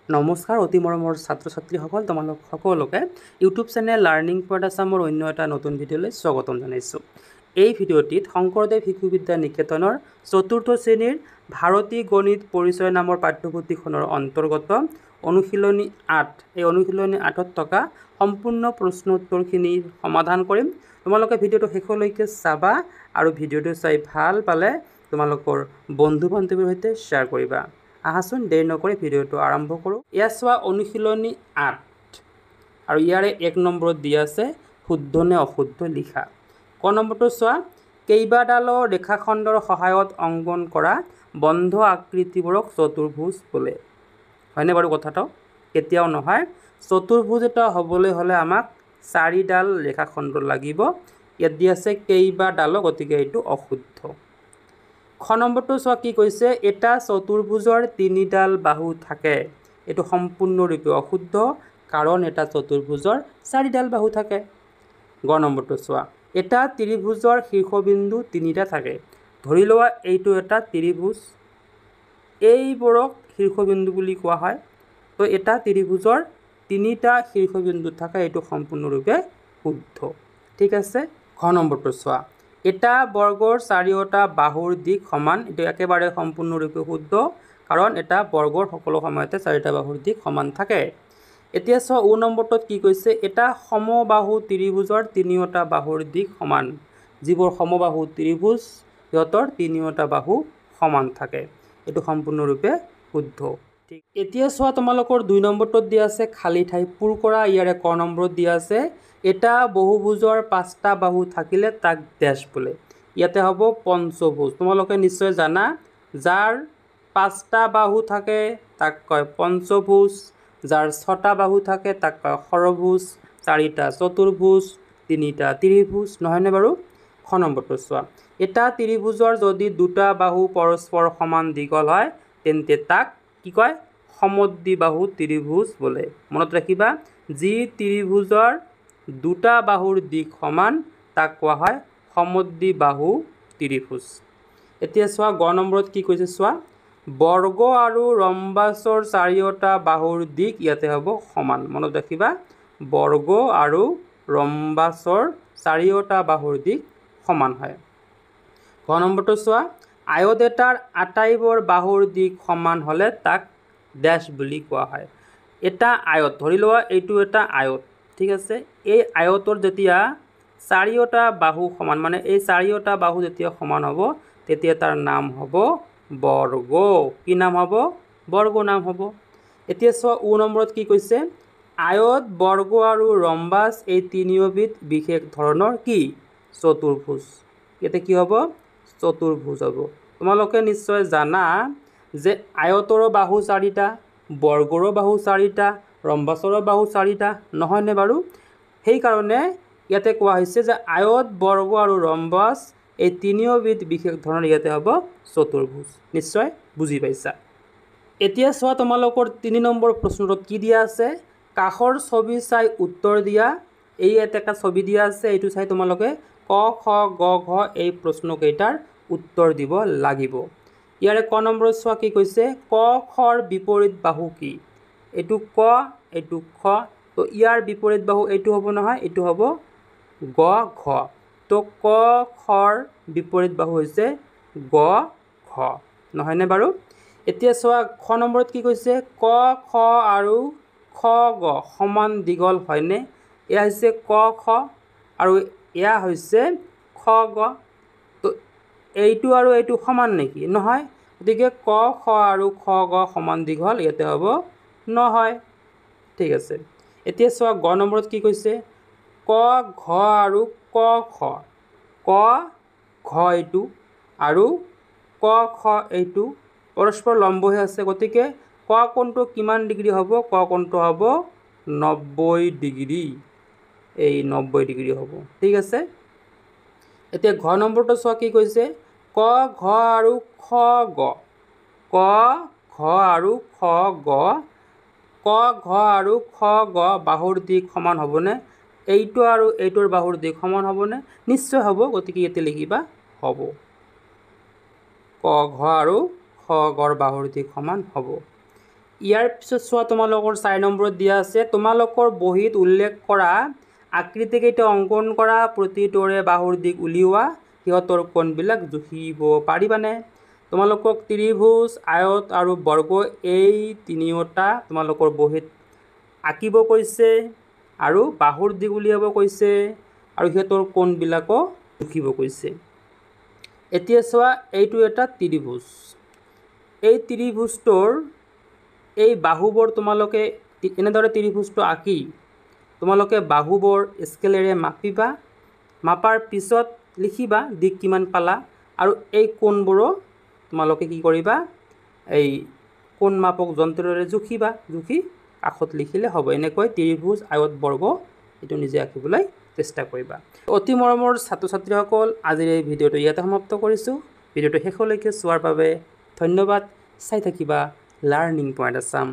নমস্কাৰ অতি মৰমৰ ছাত্ৰ ছাত্ৰীসকল তোমালোক সকলোকে ইউটিউব চেনেল লাৰ্ণিং পইণ্ট আছামৰ অন্য এটা নতুন ভিডিঅ'লৈ স্বাগতম জনাইছোঁ। এই ভিডিঅ'টিত শংকৰদেৱ শিশু বিদ্যা নিকেতনৰ ৪ৰ্থ শ্ৰেণীৰ ভাৰতী গণিত পৰিচয় নামৰ পাঠ্যপুথিখনৰ অন্তৰ্গত অনুশীলনী ৮ এই অনুশীলনী ৮ত থকা সম্পূৰ্ণ প্ৰশ্ন উত্তৰখিনি সমাধান কৰিম। তোমালোকে ভিডিঅ'টো শেষলৈকে চাবা আৰু ভিডিঅ'টো চাই ভাল পালে তোমালোকৰ বন্ধু বান্ধৱীৰ সৈতে শ্বেয়াৰ কৰিবা। আহাচোন দেৰি নকৰি ভিডিঅ'টো আৰম্ভ কৰোঁ। এয়া চোৱা অনুশীলনী ৮ আৰু ইয়াৰে ১ নম্বৰত দিয়া আছে শুদ্ধ নে অশুদ্ধ লিখা। ক নম্বৰটো চোৱা, কেইবাডালৰ ৰেখাখণ্ডৰ সহায়ত অংকন কৰা বন্ধ আকৃতিবোৰক চতুৰ্ভুজ বোলে। হয়নে বাৰু কথাটো? কেতিয়াও নহয়। চতুৰ্ভুজ এটা হ'বলৈ হ'লে আমাক ৪ডাল ৰেখাখণ্ড লাগিব। ইয়াত দিয়া আছে কেইবাডালৰ, গতিকে এইটো অশুদ্ধ। খ নম্বৰটো চোৱা কি কৈছে, এটা চতুৰ্ভুজৰ ৩ডাল বাহু থাকে। এইটো সম্পূৰ্ণৰূপে অশুদ্ধ, কাৰণ এটা চতুৰ্ভুজৰ ৪ডাল বাহু থাকে। গ নম্বৰটো চোৱা, এটা ত্ৰিভুজৰ শীৰ্ষবিন্দু ৩টা থাকে। ধৰি লোৱা এইটো এটা ত্ৰিভুজ, এইবোৰক শীৰ্ষবিন্দু বুলি কোৱা হয়। তো এটা ত্ৰিভুজৰ ৩টা শীৰ্ষবিন্দু থাকে, এইটো সম্পূৰ্ণৰূপে শুদ্ধ। ঠিক আছে। ঘ নম্বৰটো চোৱা, এটা বৰ্গৰ ৪টা বাহুৰ দিশ সমান। এইটো একেবাৰে সম্পূৰ্ণৰূপে শুদ্ধ, কাৰণ এটা বৰ্গৰ সকলো সময়তে ৪টা বাহুৰ দিশ সমান থাকে। এতিয়া চোৱা ও নম্বৰটোত কি কৈছে, এটা সমবাহু ত্ৰিভুজৰ ৩টা বাহুৰ দিশ সমান। যিবোৰ সমবাহু ত্ৰিভুজ সিহঁতৰ ৩টা বাহু সমান থাকে। এইটো সম্পূৰ্ণৰূপে শুদ্ধ। ঠিক, এতিয়া চোৱা তোমালোকৰ ২ নম্বৰটোত দিয়া আছে খালী ঠাই পূৰ কৰা। ইয়াৰে ক নম্বৰত দিয়া আছে এটা বহুভুজৰ ৫টা বাহু থাকিলে তাক ডেছ বোলে। ইয়াতে হ'ব পঞ্চভুজ। তোমালোকে নিশ্চয় জানা, যাৰ ৫টা বাহু থাকে তাক কয় পঞ্চভুজ, যাৰ ৬টা বাহু থাকে তাক কয় ষড়ভুজ, ৪টা চতুৰ্ভুজ, ৩টা ত্ৰিভুজ। নহয়নে বাৰু? খ নম্বৰটো চোৱা, এটা ত্ৰিভুজৰ যদি ২টা বাহু পৰস্পৰ সমান দীঘল হয় তেন্তে তাক কি কয়? সমদ্বিবাহু ত্ৰিভুজ বোলে। মনত ৰাখিবা, যি ত্ৰিভুজৰ ২টা বাহুৰ দিশ সমান তাক কোৱা হয় সমদ্বিবাহু ত্ৰিভুজ। এতিয়া চোৱা গ নম্বৰত কি কৈছে চোৱা, বৰ্গ আৰু ৰম্বাছৰ ৪টা বাহুৰ দিশ ইয়াতে হ'ব সমান। মনত ৰাখিবা, বৰ্গ আৰু ৰম্বাছৰ ৪টা বাহুৰ দিশ সমান হয়। ঘ নম্বৰটো চোৱা, আয়ত এটাৰ আটাইবোৰ বাহুৰ দিশ সমান হ'লে তাক ডেছ বুলি কোৱা হয়। এটা আয়ত, ধৰি লোৱা এইটো এটা আয়ত। ঠিক আছে। এই আয়তৰ যেতিয়া ৪টা বাহু সমান, মানে এই ৪টা বাহু যেতিয়া সমান হ'ব তেতিয়া তাৰ নাম হ'ব বৰ্গ। কি নাম হ'ব? বৰ্গ নাম হ'ব। এতিয়া চোৱা ও নম্বৰত কি কৈছে, আয়ত, বৰ্গ আৰু ৰম্বাছ এই তিনিওবিধ বিশেষ ধৰণৰ কি? চতুৰ্ভুজ। ইয়াতে কি হ'ব? চতুৰ্ভুজ হ'ব। তোমালোকে নিশ্চয় জানা যে আয়তৰো বাহু ৪টা, বৰ্গৰো বাহু ৪টা, ৰম্বাছৰো বাহু ৪টা। নহয়নে বাৰু? সেইকাৰণে ইয়াতে কোৱা হৈছে যে আয়ত, বৰ্গ আৰু ৰম্বাছ এই তিনিওবিধ বিশেষ ধৰণৰ ইয়াতে হ'ব চতুৰ্ভুজ। নিশ্চয় বুজি পাইছা। এতিয়া চোৱা তোমালোকৰ ৩ নম্বৰ প্ৰশ্নটোত কি দিয়া আছে, কাষৰ ছবি চাই উত্তৰ দিয়া। এই এটা ছবি দিয়া আছে, এইটো চাই তোমালোকে ক, খ, গ, ঘ এই প্ৰশ্নকেইটাৰ উত্তৰ দিব লাগিব। ইয়াৰে ক নম্বৰত চোৱা কি কৈছে, ক, খৰ বিপৰীত বাহু কি? এইটো ক, এইটো খ। তো ইয়াৰ বিপৰীত বাহু এইটো হ'ব নহয়, এইটো হ'ব গ, ঘ। তো ক, খৰ বিপৰীত বাহু হৈছে গ, ঘ। নহয়নে বাৰু? এতিয়া চোৱা খ নম্বৰত কি কৈছে, ক, খ আৰু খ, গ সমান দীঘল হয়নে? এয়া হৈছে ক, খ আৰু এয়া হৈছে খ, গ। তো এইটো আৰু এইটো সমান নেকি? নহয়। গতিকে ক, খ আৰু খ, গ সমান দীঘল, ইয়াতে হ'ব নহয়। ঠিক আছে। এতিয়া চোৱা গ নম্বৰত কি কৈছে, ক, ঘ আৰু ক, খ। ক, ঘ এইটো আৰু ক, খ এইটো পৰস্পৰ লম্ব হৈ আছে। গতিকে ক কোণটো কিমান ডিগ্ৰী হ'ব? ক কোণটো হ'ব ৯০ ডিগ্ৰী। এই ৯০ ডিগ্ৰী হ'ব। ঠিক আছে। এতিয়া ঘ নম্বৰটো চোৱা কি কৈছে, ক, ঘ আৰু খ, গ। ক, ঘ আৰু খ, গ। ক, ঘ আৰু খ, গ বাহুৰ দিশ সমান হ'বনে? এইটো আৰু এইটোৰ বাহুৰ দিশ সমান হ'বনে? নিশ্চয় হ'ব। গতিকে ইয়াতে লিখিবা হ'ব। ক, ঘ আৰু খ, গৰ বাহুৰ দিশ সমান হ'ব। ইয়াৰ পিছত চোৱা তোমালোকৰ 4 নম্বৰত দিয়া আছে তোমালোকৰ বহীত উল্লেখ কৰা আকৃতিকেইটা অংকন কৰা প্ৰতিটোৰে বাহুৰ দিশ উলিওৱা সিহঁতৰ কোণবিলাক জুখিব পাৰিবানে তোমালোকক ত্ৰিভুজ আয়ত আৰু বৰ্গ এই তিনিওটা তোমালোকৰ বহীত আঁকিব কৈছে আৰু বাহুৰ দিশ উলিয়াব কৈছে আৰু সিহঁতৰ কোণবিলাকো জুখিব কৈছে এতিয়া চোৱা এইটো এটা ত্ৰিভুজ এই ত্ৰিভুজটোৰ এই বাহুবোৰ তোমালোকে এনেদৰে ত্ৰিভুজটো আঁকি তোমালোকে বাহুবোৰ স্কেলেৰে মাপিবা মাপাৰ পিছত লিখিবা দিক কিমান পালা আৰু এই কোণবোৰো তোমালোকে কি কৰিবা এই কোণ মাপক যন্ত্ৰৰে জুখিবা জুখি কাষত লিখিলে হ'ব এনেকৈ ত্ৰিভুজ আয়ত বৰ্গ এইটো নিজে আঁকিবলৈ চেষ্টা কৰিবা অতি মৰমৰ ছাত্ৰ ছাত্ৰীসকল আজিৰ এই ভিডিঅ'টো ইয়াতে সমাপ্ত কৰিছোঁ ভিডিঅ'টো শেষলৈকে চোৱাৰ বাবে ধন্যবাদ চাই থাকিবা লাৰ্ণিং পইণ্ট আছাম